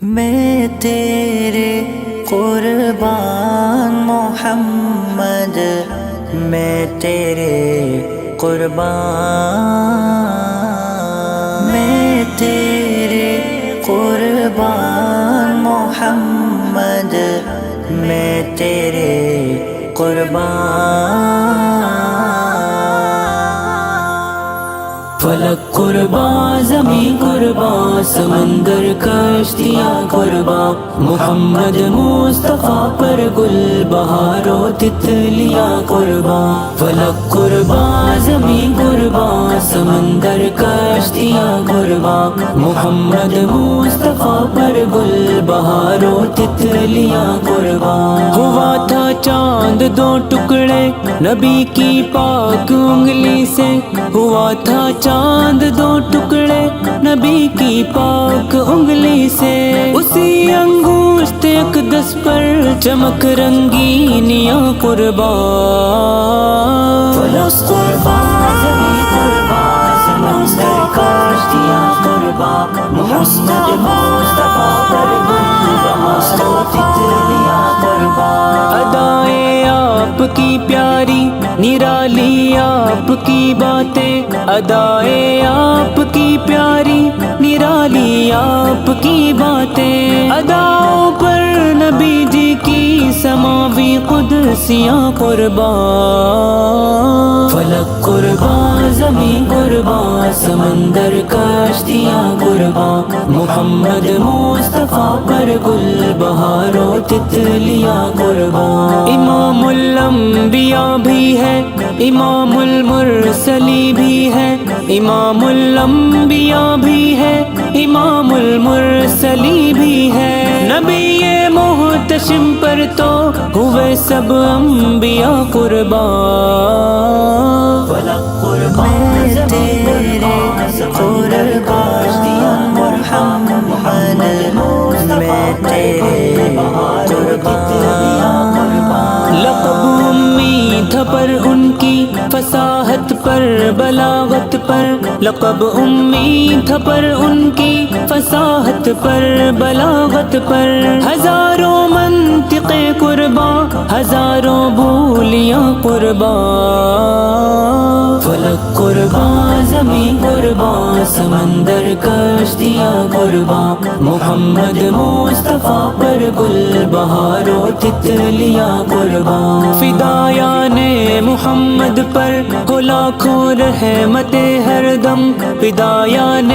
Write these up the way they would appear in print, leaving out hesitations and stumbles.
میں تیرے قربان محمد، میں تیرے قربان، میں تیرے قربان محمد، میں تیرے قربان۔ فلک قربان، زمین قربان، سمندر کشتیاں قربان، محمد مصطفیٰ پر گل بہار و تتلیاں قربان۔ فلک قربان، زمین قربان، سمندر کشتیاں قربان، محمد مصطفیٰ پر گل بہار و تتلیاں قربان۔ ہوا تھا چاند دو ٹکڑے نبی کی پاک انگلی سے، ہوا تھا چاند دو ٹکڑے نبی کی پاک انگلی سے، اسی انگشت اقدس پر چمک رنگینیاں قربان۔ فلک قربان، زمین قربان، سمندر کشتیاں قربان، محمد مصطفیٰ پر گل بہار و تتلیاں قربان۔ ادائیں آپ کی پیاری نرالی آپ کی باتیں، ادائیں آپ کی پیاری نرالی آپ کی باتیں، اداؤں پر نبی جی کی سماوی قدسیاں قربان۔ فلک قربان، زمین قربان، سمندر کشتیاں قربان، محمد مصطفیٰ پر گل بہار و تتلیاں قربان۔ امام الانبیاء بھی ہے، امام المرسلی بھی ہے، امام الانبیاء بھی ہے، امام المرسلی بھی ہے، نبی محتشم پر تو ہوئے سب انبیاء قربان۔ فلک قربان، زمین قربان، سمندر کشتیاں قربان، محمد مصطفیٰ پر گل بہار و تتلیاں قربان۔ لقب امی تھا پر ان کی فصاحت پر بلاغت پر، لقب امی تھا پر ان کی فصاحت پر بلاغت پر، ہزاروں منطقے قربان، ہزاروں بولیاں قربان۔ فلک قربان، زمین قربان، سمندر کشتیاں قربان، محمد مصطفیٰ پر گل بہار و تتلیاں قربان۔ فدایان محمد پر ہو لاکھوں رحمت ہر دم، فدایان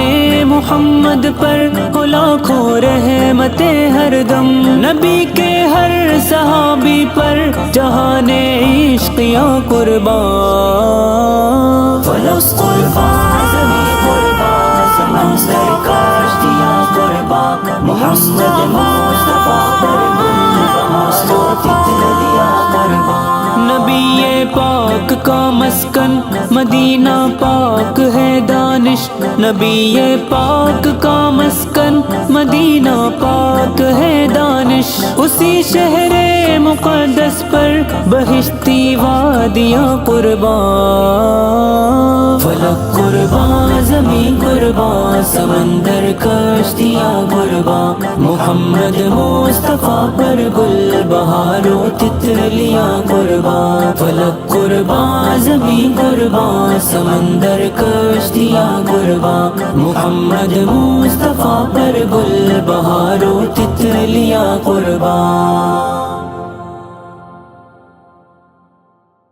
محمد پر ہو لاکھوں رحمت ہر دم، نبی کے ہر صحابی پر جہان عشقیاں قربان۔ فلک قربان، زمین قربان، سمندر کشتیاں قربان، محمد مصطفیٰ پر گل بہار و تتلیاں قربان۔ نبی پاک کا مسکن مدینہ پاک ہے دانش، نبی پاک کا مسکن مدینہ پاک ہے دانش، اسی شہر مقدس پر بہشتی وادیاں قربان۔ فلک قربان، زمین قربان، سمندر کشتیاں قربان، محمد مصطفیٰ پر گل بہار و تتلیاں قربان۔ فلک قربان، زمین قربان، سمندر کشتیاں قربان، محمد مصطفیٰ پر گل بہار و تتلیاں قربان۔